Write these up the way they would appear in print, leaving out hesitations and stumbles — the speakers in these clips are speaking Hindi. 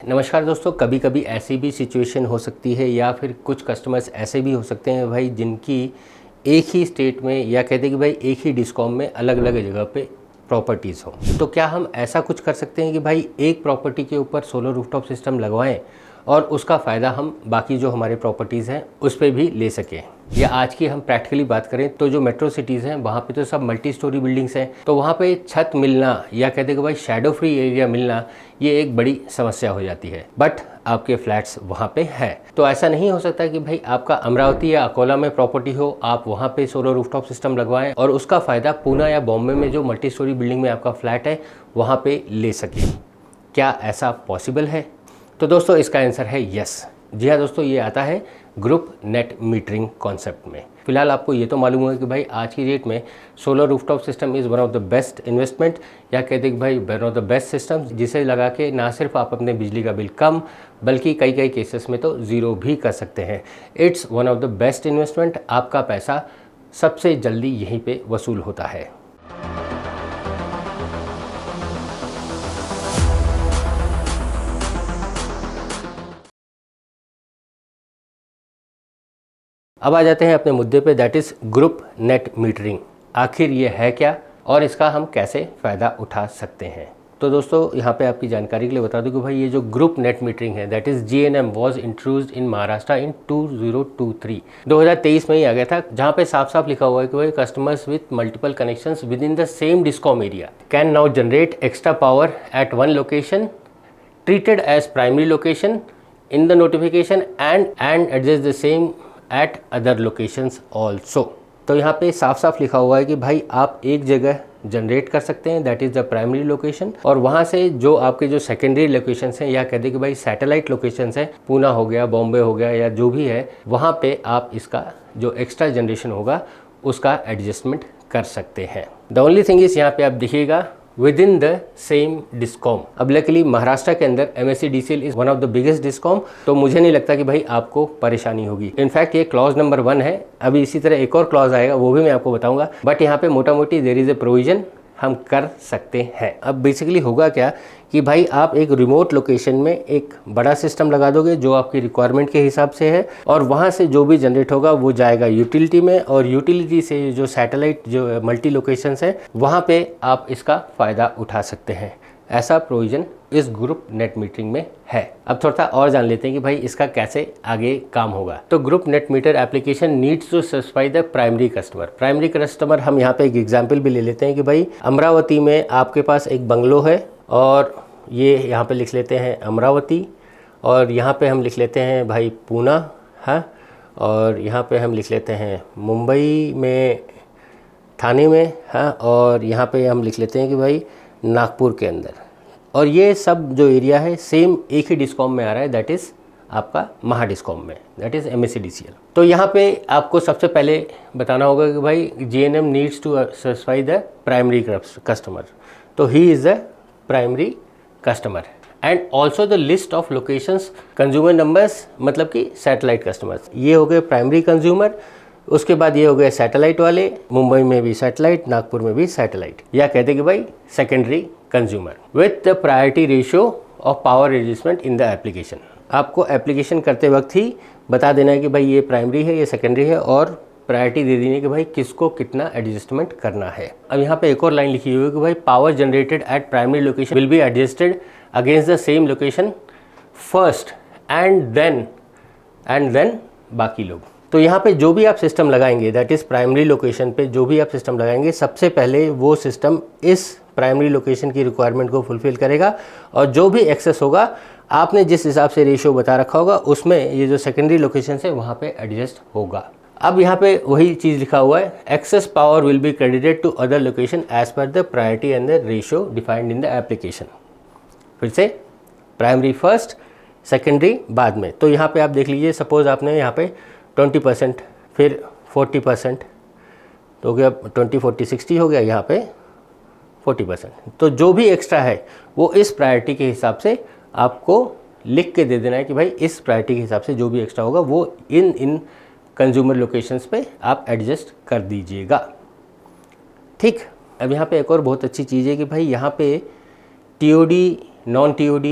नमस्कार दोस्तों, कभी कभी ऐसी भी सिचुएशन हो सकती है या फिर कुछ कस्टमर्स ऐसे भी हो सकते हैं भाई जिनकी एक ही स्टेट में या कहते हैं कि भाई एक ही डिस्कॉम में अलग अलग जगह पे प्रॉपर्टीज़ हो। तो क्या हम ऐसा कुछ कर सकते हैं कि भाई एक प्रॉपर्टी के ऊपर सोलर रूफटॉप सिस्टम लगवाएं और उसका फ़ायदा हम बाकी जो हमारे प्रॉपर्टीज़ हैं उस पर भी ले सकें। या आज की हम प्रैक्टिकली बात करें तो जो मेट्रो सिटीज़ हैं वहाँ पे तो सब मल्टी स्टोरी बिल्डिंग्स हैं, तो वहाँ पे छत मिलना या कहते हैं कि भाई शैडो फ्री एरिया मिलना ये एक बड़ी समस्या हो जाती है। बट आपके फ्लैट्स वहाँ पे है, तो ऐसा नहीं हो सकता कि भाई आपका अमरावती या अकोला में प्रॉपर्टी हो, आप वहाँ पे सोलर रूफटॉप सिस्टम लगवाएं और उसका फ़ायदा पूना या बॉम्बे में जो मल्टी स्टोरी बिल्डिंग में आपका फ्लैट है वहाँ पे ले सकें। क्या ऐसा पॉसिबल है? तो दोस्तों इसका आंसर है यस। जी हाँ दोस्तों, ये आता है ग्रुप नेट मीटरिंग कॉन्सेप्ट में। फिलहाल आपको ये तो मालूम होगा कि भाई आज की डेट में solar rooftop system is one of the best investment या कहते हैं कि भाई one of the best system, जिसे लगा के ना सिर्फ आप अपने बिजली का बिल कम बल्कि कई कई केसेस में तो ज़ीरो भी कर सकते हैं। It's one of the best investment. आपका पैसा सबसे जल्दी यहीं पर वसूल होता है। अब आ जाते हैं अपने मुद्दे पे, that is group net metering. आखिर ये है क्या और इसका हम कैसे फ़ायदा उठा सकते हैं? तो दोस्तों यहाँ पे आपकी जानकारी के लिए बता दूं कि भाई ये जो ग्रुप नेट मीटरिंग है that is GNM was introduced in Maharashtra in 2023 में ही आ गया था, जहाँ पे साफ साफ लिखा हुआ है कि भाई customers with multiple connections within the same discom area can now generate extra power at one location treated as primary location in the notification and adjust the same at other locations also. तो यहाँ पे साफ साफ लिखा हुआ है कि भाई आप एक जगह जनरेट कर सकते हैं, that is the primary location, और वहाँ से जो आपके जो सेकेंडरी लोकेशंस हैं या कहते हैं कि भाई सैटेलाइट लोकेशंस हैं, पूना हो गया, बॉम्बे हो गया या जो भी है, वहाँ पे आप इसका जो एक्स्ट्रा जनरेशन होगा उसका एडजस्टमेंट कर सकते हैं। द ओनली थिंग इज़ यहाँ पे आप देखिएगा with in the same discom. अब लकीली महाराष्ट्र के अंदर MSEDCL is one of the biggest discom, तो मुझे नहीं लगता कि भाई आपको परेशानी होगी। इनफैक्ट ये क्लॉज नंबर 1 है। अभी इसी तरह एक और क्लॉज आएगा, वो भी मैं आपको बताऊंगा, बट यहाँ पे मोटा मोटी देयर इज ए प्रोविजन हम कर सकते हैं। अब बेसिकली होगा क्या कि भाई आप एक रिमोट लोकेशन में एक बड़ा सिस्टम लगा दोगे जो आपकी रिक्वायरमेंट के हिसाब से है, और वहाँ से जो भी जनरेट होगा वो जाएगा यूटिलिटी में, और यूटिलिटी से जो सैटेलाइट जो मल्टी लोकेशंस हैं वहाँ पे आप इसका फ़ायदा उठा सकते हैं। ऐसा प्रोविज़न इस ग्रुप नेट मीटरिंग में है। अब थोड़ा और जान लेते हैं कि भाई इसका कैसे आगे काम होगा। तो group net meter application needs to satisfy the primary customer. Primary customer हम यहाँ पे एक एग्जांपल भी ले लेते हैं कि भाई अमरावती में आपके पास एक बंगलो है और ये यहाँ पे लिख लेते हैं अमरावती, और यहाँ पे हम लिख लेते हैं भाई पूना, हाँ, और यहाँ पे हम लिख लेते हैं मुंबई में थाने में, हाँ, और यहाँ पे हम लिख लेते हैं कि भाई नागपुर के अंदर। और ये सब जो एरिया है सेम एक ही डिस्कॉम में आ रहा है, दैट इज़ आपका महा डिस्कॉम में, दैट इज़ MSEDCL। तो यहाँ पे आपको सबसे पहले बताना होगा कि भाई GNM needs to satisfy the primary customer, तो he is the primary customer and also the list of locations consumer numbers, मतलब कि सैटेलाइट कस्टमर्स। ये हो गए प्राइमरी कंज्यूमर। उसके बाद ये हो गए सैटेलाइट वाले, मुंबई में भी सैटेलाइट, नागपुर में भी सैटेलाइट, या कहते कि भाई secondary consumer with the priority ratio of power adjustment in the application. आपको एप्लीकेशन करते वक्त ही बता देना है कि भाई ये प्राइमरी है, ये सेकेंडरी है, और प्रायोरिटी दे देनी है कि भाई किसको कितना एडजस्टमेंट करना है। अब यहाँ पे एक और लाइन लिखी हुई है कि भाई power generated at primary location will be adjusted against the same location first and then बाकी लोग। तो यहाँ पे जो भी आप सिस्टम लगाएंगे, दैट इज़ प्राइमरी लोकेशन पे जो भी आप सिस्टम लगाएंगे, सबसे पहले वो सिस्टम इस प्राइमरी लोकेशन की रिक्वायरमेंट को फुलफिल करेगा, और जो भी एक्सेस होगा आपने जिस हिसाब से रेशियो बता रखा होगा उसमें ये जो सेकेंडरी लोकेशन है वहाँ पे एडजस्ट होगा। अब यहाँ पे वही चीज़ लिखा हुआ है, excess power will be credited to other location as per the priority and the ratio defined in the application. फिर से प्राइमरी फर्स्ट, सेकेंडरी बाद में। तो यहाँ पे आप देख लीजिए, सपोज आपने यहाँ पे 20%, फिर 40%, तो हो गया 20, 40, 60 हो गया, यहाँ पे 40%। तो जो भी एक्स्ट्रा है वो इस प्रायोरिटी के हिसाब से आपको लिख के दे देना है कि भाई इस प्रायोरिटी के हिसाब से जो भी एक्स्ट्रा होगा वो इन कंज्यूमर लोकेशंस पे आप एडजस्ट कर दीजिएगा। ठीक, अब यहाँ पे एक और बहुत अच्छी चीज़ है कि भाई यहाँ पे TOD, non TOD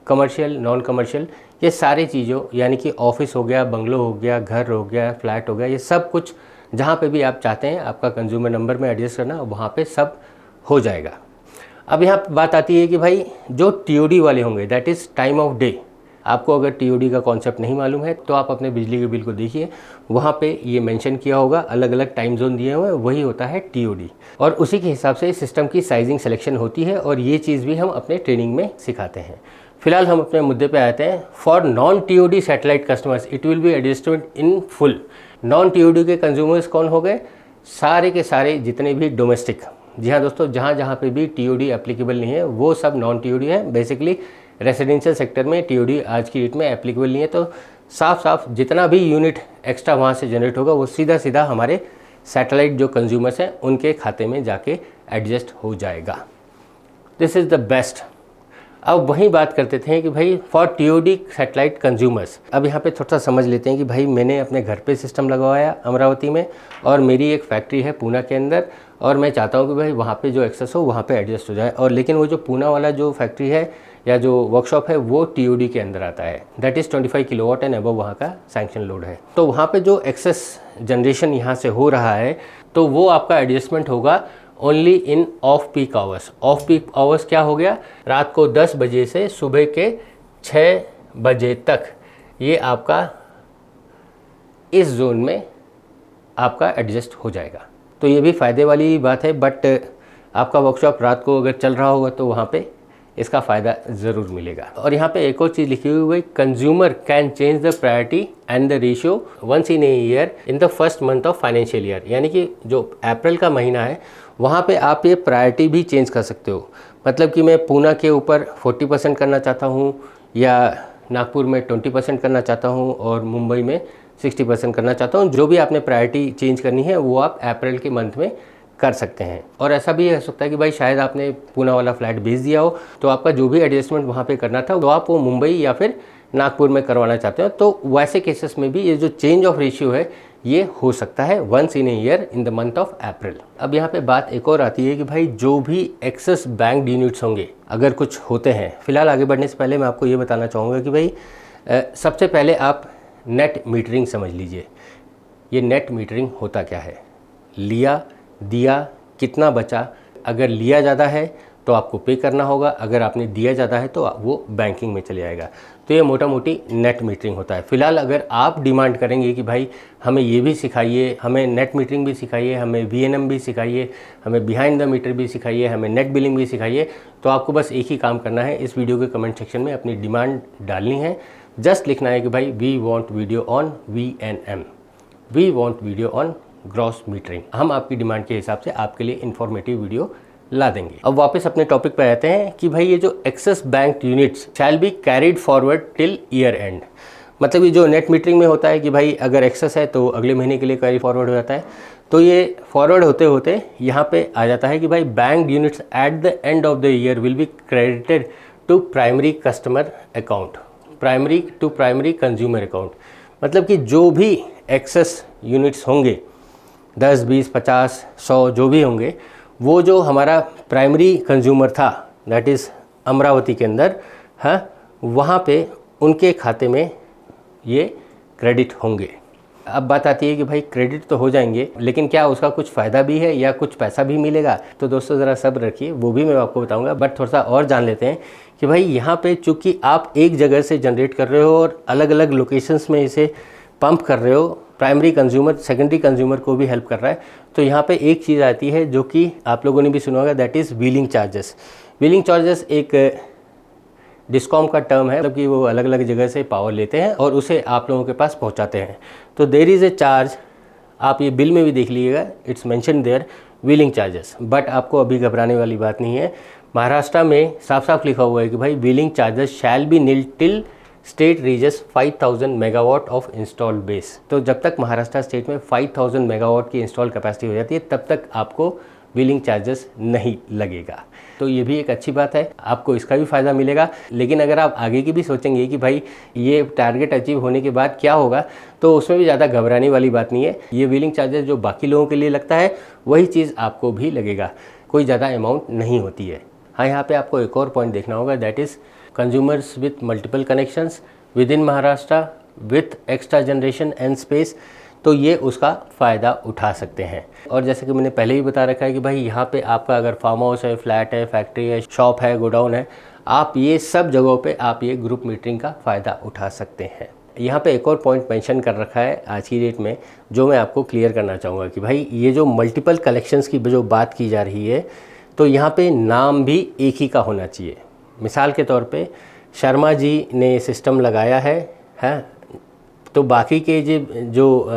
commercial, non commercial, ये सारी चीज़ों यानी कि ऑफिस हो गया, बंगलो हो गया, घर हो गया, फ्लैट हो गया, ये सब कुछ जहाँ पे भी आप चाहते हैं आपका कंज्यूमर नंबर में एडजस्ट करना, वहाँ पे सब हो जाएगा। अब यहाँ बात आती है कि भाई जो टीओडी वाले होंगे, that is time of day. आपको अगर टीओडी का कॉन्सेप्ट नहीं मालूम है तो आप अपने बिजली के बिल को देखिए, वहाँ पे ये मेंशन किया होगा, अलग अलग टाइम जोन दिए हुए हैं, वही होता है टीओडी। और उसी के हिसाब से सिस्टम की साइजिंग सिलेक्शन होती है और ये चीज़ भी हम अपने ट्रेनिंग में सिखाते हैं। फिलहाल हम अपने मुद्दे पे आते हैं। For non TOD satellite customers it will be adjustment in full. Non TOD के कंज्यूमर्स कौन हो गए? सारे के सारे जितने भी डोमेस्टिक। जी हाँ दोस्तों, जहाँ जहाँ पे भी टीओडी एप्लीकेबल नहीं है वो सब नॉन टीओडी है। बेसिकली रेसिडेंशियल सेक्टर में टीओडी आज की डेट में एप्लीकेबल नहीं है, तो साफ साफ जितना भी यूनिट एक्स्ट्रा वहाँ से जनरेट होगा वो सीधा सीधा हमारे सैटेलाइट जो कंज्यूमर्स हैं उनके खाते में जाके एडजस्ट हो जाएगा। This is the best. अब वहीं बात करते थे कि भाई फॉर टीओडी सैटेलाइट कंज्यूमर्स, अब यहाँ पे थोड़ा सा समझ लेते हैं कि भाई मैंने अपने घर पे सिस्टम लगवाया अमरावती में और मेरी एक फैक्ट्री है पूना के अंदर और मैं चाहता हूँ कि भाई वहाँ पे जो एक्सेस हो वहाँ पे एडजस्ट हो जाए, और लेकिन वो जो पूना वाला जो फैक्ट्री है या जो वर्कशॉप है वो टीओडी के अंदर आता है, that is 25 kilowatt and above वहाँ का सैंक्शन लोड है। तो वहाँ पे जो एक्सेस जनरेशन यहाँ से हो रहा है तो वो आपका एडजस्टमेंट होगा only in off peak hours. Off peak hours क्या हो गया? रात को 10 बजे से सुबह के 6 बजे तक ये आपका इस जोन में आपका एडजस्ट हो जाएगा। तो ये भी फ़ायदे वाली बात है, बट आपका वर्कशॉप रात को अगर चल रहा होगा तो वहाँ पे इसका फ़ायदा ज़रूर मिलेगा। और यहाँ पे एक और चीज़ लिखी हुई है, consumer can change the priority and the ratio once in a year in the first month of financial year. यानी कि जो अप्रैल का महीना है वहाँ पे आप ये प्रायोरिटी भी चेंज कर सकते हो। मतलब कि मैं पूना के ऊपर 40% करना चाहता हूँ या नागपुर में 20% करना चाहता हूँ और मुंबई में 60% करना चाहता हूँ। जो भी आपने प्रायोरिटी चेंज करनी है वो आप अप्रैल के मंथ में कर सकते हैं। और ऐसा भी हो सकता है कि भाई शायद आपने पूना वाला फ्लैट भेज दिया हो तो आपका जो भी एडजस्टमेंट वहाँ पे करना था तो आप वो मुंबई या फिर नागपुर में करवाना चाहते हो, तो वैसे केसेस में भी ये जो चेंज ऑफ रेशियो है ये हो सकता है once in a year in the month of April. अब यहाँ पे बात एक और आती है कि भाई जो भी एक्सेस बैंक यूनिट्स होंगे अगर कुछ होते हैं, फिलहाल आगे बढ़ने से पहले मैं आपको ये बताना चाहूँगा कि भाई सबसे पहले आप नेट मीटरिंग समझ लीजिए। ये नेट मीटरिंग होता क्या है? लिया, दिया, कितना बचा। अगर लिया ज़्यादा है तो आपको पे करना होगा, अगर आपने दिया ज़्यादा है तो वो बैंकिंग में चले जाएगा। तो ये मोटा मोटी नेट मीटरिंग होता है। फिलहाल अगर आप डिमांड करेंगे कि भाई हमें ये भी सिखाइए, हमें नेट मीटरिंग भी सिखाइए, हमें वीएनएम भी सिखाइए, हमें बिहाइंड द मीटर भी सिखाइए, हमें नेट बिलिंग भी सिखाइए, तो आपको बस एक ही काम करना है, इस वीडियो के कमेंट सेक्शन में अपनी डिमांड डालनी है। जस्ट लिखना है कि भाई we want video on VNM, we want video on gross metering. हम आपकी डिमांड के हिसाब से आपके लिए इन्फॉर्मेटिव वीडियो ला देंगे। अब वापस अपने टॉपिक पे आते हैं कि भाई ये जो excess bank units shall be carried forward till year end. मतलब ये जो नेट मीटरिंग में होता है कि भाई अगर एक्सेस है तो अगले महीने के लिए कैरी फॉरवर्ड हो जाता है, तो ये फॉरवर्ड होते होते यहाँ पे आ जाता है कि भाई bank units at the end of the year will be credited to primary customer account, primary to primary consumer account. मतलब कि जो भी एक्सेस यूनिट्स होंगे 10, 20, 50, 100 जो भी होंगे, वो जो हमारा प्राइमरी कंज्यूमर था दैट इज़ अमरावती के अंदर, हाँ, वहाँ पे उनके खाते में ये क्रेडिट होंगे। अब बात आती है कि भाई क्रेडिट तो हो जाएंगे लेकिन क्या उसका कुछ फ़ायदा भी है या कुछ पैसा भी मिलेगा? तो दोस्तों ज़रा सब्र रखिए, वो भी मैं आपको बताऊंगा, बट थोड़ा सा और जान लेते हैं कि भाई यहाँ पे चूँकि आप एक जगह से जनरेट कर रहे हो और अलग अलग लोकेशंस में इसे पंप कर रहे हो, प्राइमरी कंज्यूमर सेकेंडरी कंज्यूमर को भी हेल्प कर रहा है, तो यहाँ पे एक चीज़ आती है जो कि आप लोगों ने भी सुना होगा, that is wheeling charges. Wheeling charges एक डिस्कॉम का टर्म है, मतलब कि वो अलग अलग जगह से पावर लेते हैं और उसे आप लोगों के पास पहुँचाते हैं। तो देयर इज़ ए चार्ज, आप ये बिल में भी देख लीजिएगा, it's mention there wheeling charges. But आपको अभी घबराने वाली बात नहीं है, महाराष्ट्र में साफ साफ लिखा हुआ है कि भाई wheeling charges shall be nil till state reaches 5000 megawatt of installed base. तो जब तक महाराष्ट्र स्टेट में 5000 मेगावाट की इंस्टॉल कैपेसिटी हो जाती है तब तक आपको व्हीलिंग चार्जेस नहीं लगेगा। तो ये भी एक अच्छी बात है, आपको इसका भी फ़ायदा मिलेगा। लेकिन अगर आप आगे की भी सोचेंगे कि भाई ये टारगेट अचीव होने के बाद क्या होगा, तो उसमें भी ज़्यादा घबराने वाली बात नहीं है। ये व्हीलिंग चार्जेस जो बाकी लोगों के लिए लगता है वही चीज़ आपको भी लगेगा, कोई ज़्यादा अमाउंट नहीं होती है। हाँ, यहाँ पे आपको एक और पॉइंट देखना होगा, that is consumers with multiple connections with in Maharashtra with extra generation and space, तो ये उसका फ़ायदा उठा सकते हैं। और जैसे कि मैंने पहले ही बता रखा है कि भाई यहाँ पे आपका अगर फार्म हाउस है, फ्लैट है, फैक्ट्री है, शॉप है, गोडाउन है, आप ये सब जगहों पे आप ये ग्रुप मीटरिंग का फ़ायदा उठा सकते हैं। यहाँ पे एक और पॉइंट मेंशन कर रखा है आज की डेट में, जो मैं आपको क्लियर करना चाहूँगा कि भाई ये जो मल्टीपल कलेक्शंस की जो बात की जा रही है, तो यहाँ पे नाम भी एक ही का होना चाहिए। मिसाल के तौर पे शर्मा जी ने सिस्टम लगाया है, तो बाकी के जो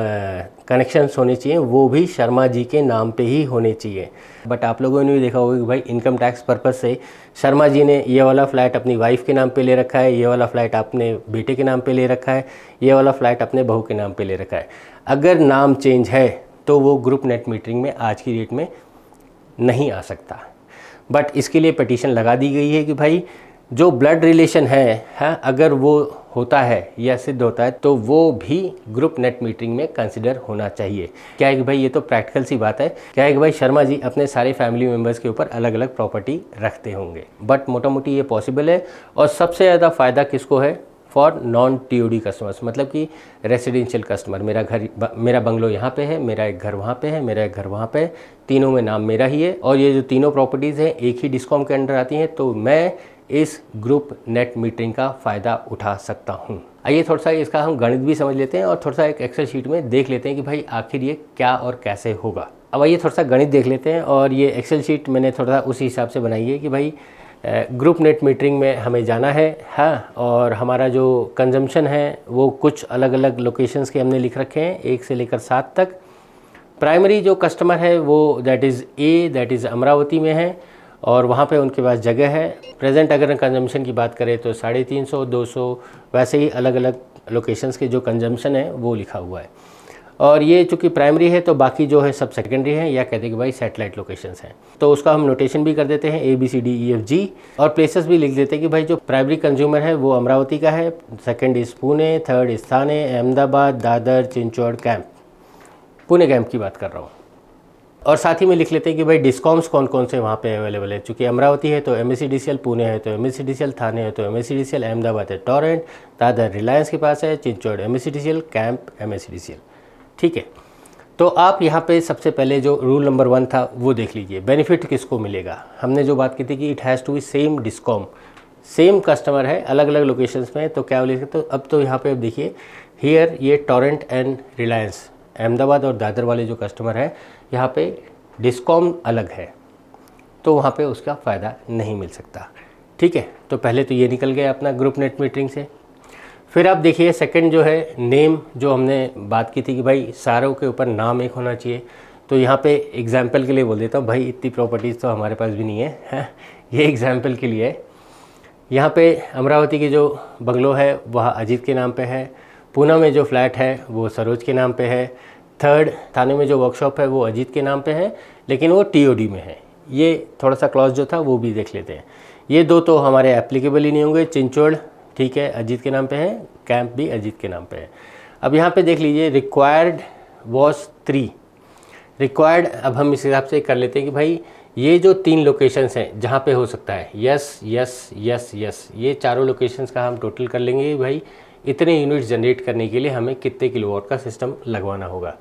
कनेक्शंस होने चाहिए वो भी शर्मा जी के नाम पे ही होने चाहिए। बट आप लोगों ने भी देखा होगा कि भाई इनकम टैक्स पर्पस से शर्मा जी ने ये वाला फ्लैट अपनी वाइफ के नाम पे ले रखा है, ये वाला फ्लैट अपने बेटे के नाम पे ले रखा है, ये वाला फ्लैट अपने बहू के नाम पे ले रखा है। अगर नाम चेंज है तो वो ग्रुप नेट मीटरिंग में आज की डेट में नहीं आ सकता। बट इसके लिए पिटीशन लगा दी गई है कि भाई जो ब्लड रिलेशन है अगर वो होता है या सिद्ध होता है तो वो भी ग्रुप नेट मीटरिंग में कंसिडर होना चाहिए। क्या है कि भाई ये तो प्रैक्टिकल सी बात है, क्या है कि भाई शर्मा जी अपने सारे फैमिली मेम्बर्स के ऊपर अलग अलग प्रॉपर्टी रखते होंगे, बट मोटा मोटी ये पॉसिबल है। और सबसे ज़्यादा फ़ायदा किसको है? फॉर नॉन टीओडी कस्टमर्स, मतलब कि रेसिडेंशियल कस्टमर। मेरा बंगलो यहाँ पे है, मेरा एक घर वहाँ पे है, मेरा एक घर वहाँ पे है, तीनों में नाम मेरा ही है और ये जो तीनों प्रॉपर्टीज़ हैं एक ही डिस्कॉम के अंडर आती हैं, तो मैं इस ग्रुप नेट मीटरिंग का फ़ायदा उठा सकता हूँ। आइए थोड़ा सा इसका हम गणित भी समझ लेते हैं और थोड़ा सा एक एक्सेल शीट में देख लेते हैं कि भाई आखिर ये क्या और कैसे होगा। अब आइए थोड़ा सा गणित देख लेते हैं, और ये एक्सेल शीट मैंने थोड़ा सा उसी हिसाब से बनाई है कि भाई ग्रुप नेट मीटरिंग में हमें जाना है, हाँ, और हमारा जो कंजम्पशन है वो कुछ अलग अलग लोकेशंस के हमने लिख रखे हैं 1 से लेकर 7 तक। प्राइमरी जो कस्टमर है वो दैट इज़ अमरावती में है और वहाँ पे उनके पास जगह है। प्रेजेंट अगर कंजम्पशन की बात करें तो 350, 200, वैसे ही अलग अलग लोकेशंस के जो कंजम्पशन है वो लिखा हुआ है। और ये चूँकि प्राइमरी है तो बाकी जो है सब सेकेंडरी है, या कहते हैं कि भाई सैटेलाइट लोकेशंस हैं, तो उसका हम नोटेशन भी कर देते हैं ABCDEFG, और प्लेसेस भी लिख देते हैं कि भाई जो प्राइमरी कंज्यूमर है वो अमरावती का है, second is Pune, third is Thane, Ahmedabad, Dadar, Chinchwad camp, Pune camp की बात कर रहा हूँ। और साथ ही में लिख लेते हैं कि भाई डिस्कॉम्स कौन कौन से वहाँ पे अवेलेबल है। चूँकि अमरावती है तो MSEDCL, पुणे है तो MSEDCL, थाने है तो MSEDCL, अहमदाबाद है टॉरेंट, दादर रिलायंस के पास है, चिंचवड़ MSEDCL, कैंप MSEDCL। ठीक है, तो आप यहाँ पे सबसे पहले जो रूल नंबर 1 था वो देख लीजिए। बेनिफिट किसको मिलेगा? हमने जो बात की थी कि it has to be same discom, same customer है अलग अलग लोकेशंस में, तो क्या बोले? तो अब तो यहाँ पे अब देखिए हियर ये टॉरेंट एंड रिलायंस अहमदाबाद और दादर वाले जो कस्टमर है यहाँ पे डिस्कॉम अलग है, तो वहाँ पे उसका फ़ायदा नहीं मिल सकता। ठीक है, तो पहले तो ये निकल गया अपना ग्रुप नेट मीटरिंग से। फिर आप देखिए सेकंड जो है नेम, जो हमने बात की थी कि भाई सारों के ऊपर नाम एक होना चाहिए, तो यहाँ पे एग्जाम्पल के लिए बोल देता हूँ, भाई इतनी प्रॉपर्टीज़ तो हमारे पास भी नहीं है, ये एग्जाम्पल के लिए है। यहाँ पे अमरावती की जो बंगलो है वह अजीत के नाम पे है, पूना में जो फ्लैट है वो सरोज के नाम पे है, थर्ड थाने में जो वर्कशॉप है वो अजीत के नाम पे है, लेकिन वो TOD में है। ये थोड़ा सा क्लॉज जो था वो भी देख लेते हैं। ये दो तो हमारे एप्लीकेबल ही नहीं होंगे। चिंचवड़ ठीक है अजीत के नाम पे है, कैंप भी अजीत के नाम पे है। अब यहाँ पे देख लीजिए रिक्वायर्ड वॉज 3 रिक्वायर्ड। अब हम इस हिसाब से कर लेते हैं कि भाई ये जो 3 लोकेशंस हैं जहाँ पे हो सकता है, यस यस यस यस, ये चारों लोकेशंस का हम टोटल कर लेंगे भाई इतने यूनिट्स जनरेट करने के लिए हमें कितने किलोवाट का सिस्टम लगवाना होगा।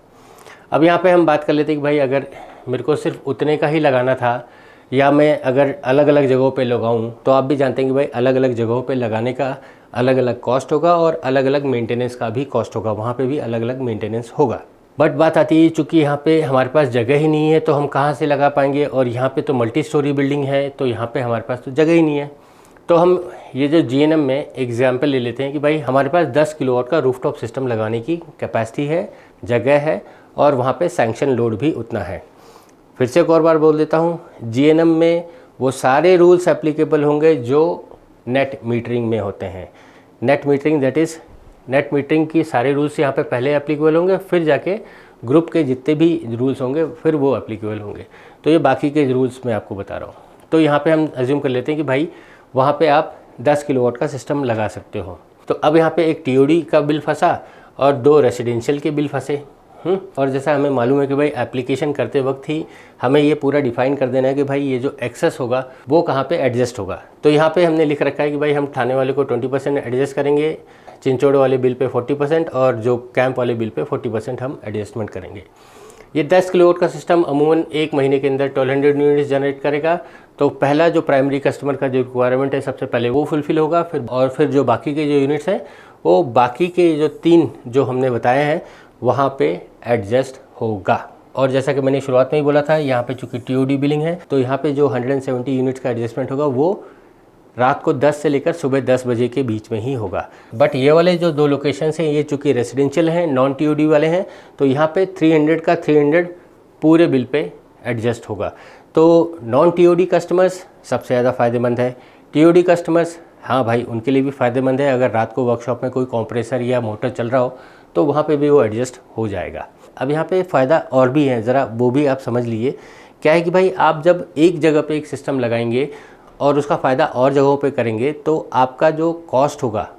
अब यहाँ पे हम बात कर लेते हैं कि भाई अगर मेरे को सिर्फ उतने का ही लगाना था, या मैं अगर अलग अलग जगहों पे लगाऊं, तो आप भी जानते हैं कि भाई अलग अलग जगहों पे लगाने का अलग अलग कॉस्ट होगा और अलग अलग मेंटेनेंस का भी कॉस्ट होगा, वहाँ पे भी अलग अलग मेंटेनेंस होगा। बट बात आती है चूँकि यहाँ पे हमारे पास जगह ही नहीं है तो हम कहाँ से लगा पाएंगे, और यहाँ पे तो मल्टी स्टोरी बिल्डिंग है तो यहाँ पे हमारे पास तो जगह ही नहीं है। तो हम ये जो GNM में एग्जाम्पल ले लेते हैं कि भाई हमारे पास 10 किलोवाट का रूफटॉप सिस्टम लगाने की कैपेसिटी है, जगह है, और वहाँ पे सैंक्शन लोड भी उतना है। फिर से एक और बार बोल देता हूँ, GNM में वो सारे रूल्स एप्लीकेबल होंगे जो नेट मीटरिंग में होते हैं। Net metering that is net metering की सारे रूल्स यहाँ पे पहले एप्लीकेबल होंगे, फिर जाके ग्रुप के जितने भी रूल्स होंगे फिर वो एप्लीकेबल होंगे। तो ये बाकी के रूल्स मैं आपको बता रहा हूँ। तो यहाँ पे हम अज्यूम कर लेते हैं कि भाई वहाँ पे आप 10 किलोवाट का सिस्टम लगा सकते हो। तो अब यहाँ पे एक TOD का बिल फंसा और 2 रेसिडेंशियल के बिल फंसे। और जैसा हमें मालूम है कि भाई एप्लीकेशन करते वक्त ही हमें ये पूरा डिफाइन कर देना है कि भाई ये जो एक्सेस होगा वो कहाँ पे एडजस्ट होगा। तो यहाँ पे हमने लिख रखा है कि भाई हम थाने वाले को 20% एडजस्ट करेंगे, चिंचोड़ वाले बिल पे 40% और जो कैंप वाले बिल पे 40% हम एडजस्टमेंट करेंगे। ये 10 किलोवाट का सिस्टम अमूमन 1 महीने के अंदर 1200 यूनिट्स जनरेट करेगा। तो पहला जो प्राइमरी कस्टमर का जो रिक्वायरमेंट है सबसे पहले वो फुलफिल होगा, फिर जो बाकी के जो यूनिट्स हैं वो बाकी के जो 3 जो हमने बताए हैं वहाँ पे एडजस्ट होगा। और जैसा कि मैंने शुरुआत में ही बोला था, यहाँ पे चूँकि TOD बिलिंग है तो यहाँ पे जो 170 यूनिट्स का एडजस्टमेंट होगा वो रात को 10 से लेकर सुबह 10 बजे के बीच में ही होगा। बट ये वाले जो 2 लोकेशंस हैं ये चूँकि रेसिडेंशियल हैं, नॉन TOD वाले हैं, तो यहाँ पे 300 का 300 पूरे बिल पे एडजस्ट होगा। तो नॉन TOD कस्टमर्स सबसे ज़्यादा फ़ायदेमंद है। TOD कस्टमर्स हाँ भाई उनके लिए भी फ़ायदेमंद है, अगर रात को वर्कशॉप में कोई कंप्रेसर या मोटर चल रहा हो तो वहाँ पे भी वो एडजस्ट हो जाएगा। अब यहाँ पे फ़ायदा और भी है, ज़रा वो भी आप समझ लीजिए। क्या है कि भाई आप जब एक जगह पे एक सिस्टम लगाएंगे और उसका फ़ायदा और जगहों पे करेंगे तो आपका जो कॉस्ट होगा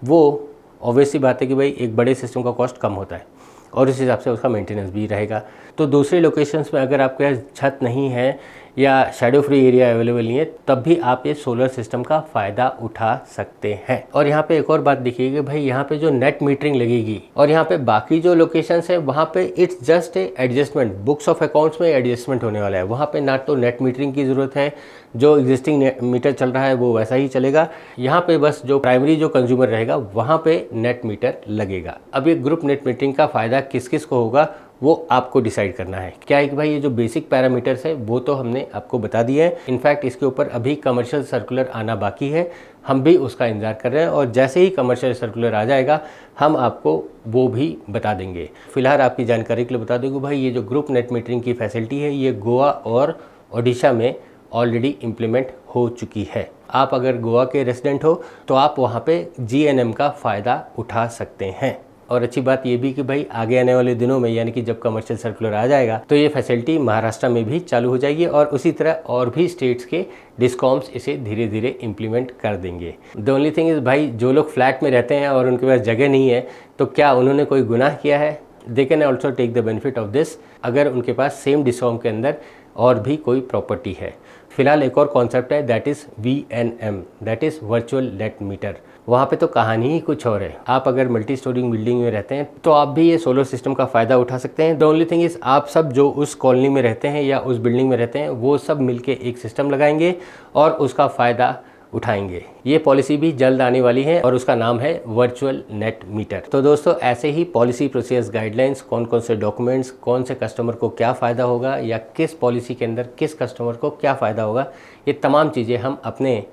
वो ऑब्वियस सी बात है कि भाई एक बड़े सिस्टम का कॉस्ट कम होता है और इस हिसाब से उसका मेंटेनेंस भी रहेगा। तो दूसरे लोकेशंस में अगर आपके पास छत नहीं है या शैडो फ्री एरिया अवेलेबल नहीं है तब भी आप ये सोलर सिस्टम का फ़ायदा उठा सकते हैं। और यहाँ पे एक और बात देखिए कि भाई यहाँ पे जो नेट मीटरिंग लगेगी और यहाँ पे बाकी जो लोकेशंस है वहाँ पे it's just a adjustment, books of accounts में एडजस्टमेंट होने वाला है। वहाँ पे ना तो नेट मीटरिंग की ज़रूरत है, जो एग्जिस्टिंग मीटर चल रहा है वो वैसा ही चलेगा। यहाँ पे बस जो प्राइमरी जो कंज्यूमर रहेगा वहाँ पे नेट मीटर लगेगा। अब ये ग्रुप नेट मीटरिंग का फ़ायदा किस किस को होगा वो आपको डिसाइड करना है। क्या है कि भाई ये जो बेसिक पैरामीटर्स है वो तो हमने आपको बता दिया है। इनफैक्ट इसके ऊपर अभी कमर्शियल सर्कुलर आना बाकी है, हम भी उसका इंतज़ार कर रहे हैं और जैसे ही कमर्शियल सर्कुलर आ जाएगा हम आपको वो भी बता देंगे। फिलहाल आपकी जानकारी के लिए बता दूँ कि भाई ये जो ग्रुप नेट मीटरिंग की फैसिलिटी है ये गोवा और ओडिशा में ऑलरेडी इम्प्लीमेंट हो चुकी है। आप अगर गोवा के रेसिडेंट हो तो आप वहाँ पे GNM का फ़ायदा उठा सकते हैं। और अच्छी बात ये भी कि भाई आगे आने वाले दिनों में यानी कि जब कमर्शियल सर्कुलर आ जाएगा तो ये फैसिलिटी महाराष्ट्र में भी चालू हो जाएगी और उसी तरह और भी स्टेट्स के डिस्कॉम्स इसे धीरे धीरे इम्प्लीमेंट कर देंगे। द ओनली थिंग इज़ भाई जो लोग फ्लैट में रहते हैं और उनके पास जगह नहीं है तो क्या उन्होंने कोई गुनाह किया है? They can also take the benefit of this अगर उनके पास सेम डिस्कॉम के अंदर और भी कोई प्रॉपर्टी है। फिलहाल एक और कॉन्सेप्ट है that is VNM, that is virtual net metre. वहाँ पे तो कहानी ही कुछ और है। आप अगर मल्टी स्टोरिंग बिल्डिंग में रहते हैं तो आप भी ये सोलर सिस्टम का फ़ायदा उठा सकते हैं। द ओनली थिंग इज़ आप सब जो उस कॉलोनी में रहते हैं या उस बिल्डिंग में रहते हैं वो सब मिलके एक सिस्टम लगाएंगे और उसका फ़ायदा उठाएंगे। ये पॉलिसी भी जल्द आने वाली है और उसका नाम है वर्चुअल नेट मीटर। तो दोस्तों ऐसे ही पॉलिसी प्रोसेस गाइडलाइंस, कौन कौन से डॉक्यूमेंट्स, कौन से कस्टमर को क्या फ़ायदा होगा या किस पॉलिसी के अंदर किस कस्टमर को क्या फ़ायदा होगा, ये तमाम चीज़ें हम अपने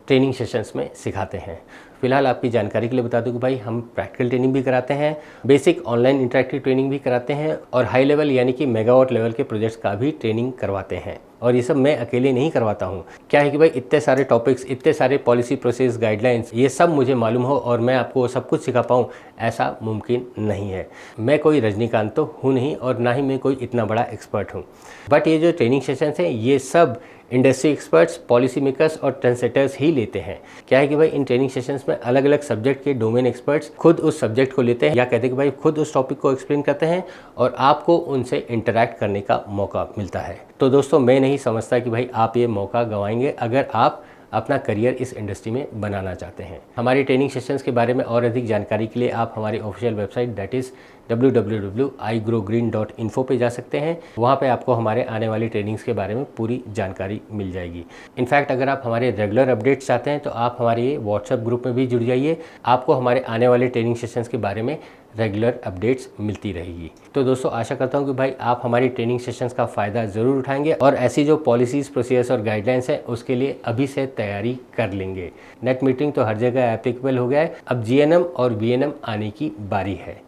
ट्रेनिंग सेशंस में सिखाते हैं। फिलहाल आपकी जानकारी के लिए बता दूं कि भाई हम प्रैक्टिकल ट्रेनिंग भी कराते हैं, बेसिक ऑनलाइन इंटरेक्टिव ट्रेनिंग भी कराते हैं और हाई लेवल यानी कि मेगावाट लेवल के प्रोजेक्ट्स का भी ट्रेनिंग करवाते हैं। और ये सब मैं अकेले नहीं करवाता हूँ। क्या है कि भाई इतने सारे टॉपिक्स, इतने सारे पॉलिसी प्रोसेस गाइडलाइंस ये सब मुझे मालूम हो और मैं आपको सब कुछ सिखा पाऊँ ऐसा मुमकिन नहीं है। मैं कोई रजनीकांत तो हूँ नहीं और ना ही मैं कोई इतना बड़ा एक्सपर्ट हूँ। बट ये जो ट्रेनिंग सेशंस हैं ये सब इंडस्ट्री एक्सपर्ट्स, पॉलिसी मेकर्स और ट्रेंडसेटर्स ही लेते हैं। क्या है कि भाई इन ट्रेनिंग सेशंस में अलग अलग सब्जेक्ट के डोमेन एक्सपर्ट्स खुद उस सब्जेक्ट को लेते हैं या कहते हैं कि भाई खुद उस टॉपिक को एक्सप्लेन करते हैं और आपको उनसे इंटरैक्ट करने का मौका मिलता है। तो दोस्तों मैं नहीं समझता कि भाई आप ये मौका गंवाएंगे अगर आप अपना करियर इस इंडस्ट्री में बनाना चाहते हैं। हमारी ट्रेनिंग सेशंस के बारे में और अधिक जानकारी के लिए आप हमारी official website that is www.igrowgreen.info पे जा सकते हैं। वहाँ पे आपको हमारे आने वाली ट्रेनिंग्स के बारे में पूरी जानकारी मिल जाएगी। इनफैक्ट अगर आप हमारे रेगुलर अपडेट्स चाहते हैं तो आप हमारे व्हाट्सएप ग्रुप में भी जुड़ जाइए, आपको हमारे आने वाले ट्रेनिंग सेशंस के बारे में रेगुलर अपडेट्स मिलती रहेगी। तो दोस्तों आशा करता हूँ कि भाई आप हमारी ट्रेनिंग सेशंस का फ़ायदा ज़रूर उठाएंगे और ऐसी जो पॉलिसीज़, प्रोसीजर्स और गाइडलाइंस है उसके लिए अभी से तैयारी कर लेंगे। नेट मीटरिंग तो हर जगह एप्लीकेबल हो गया है, अब GNM और VNM आने की बारी है।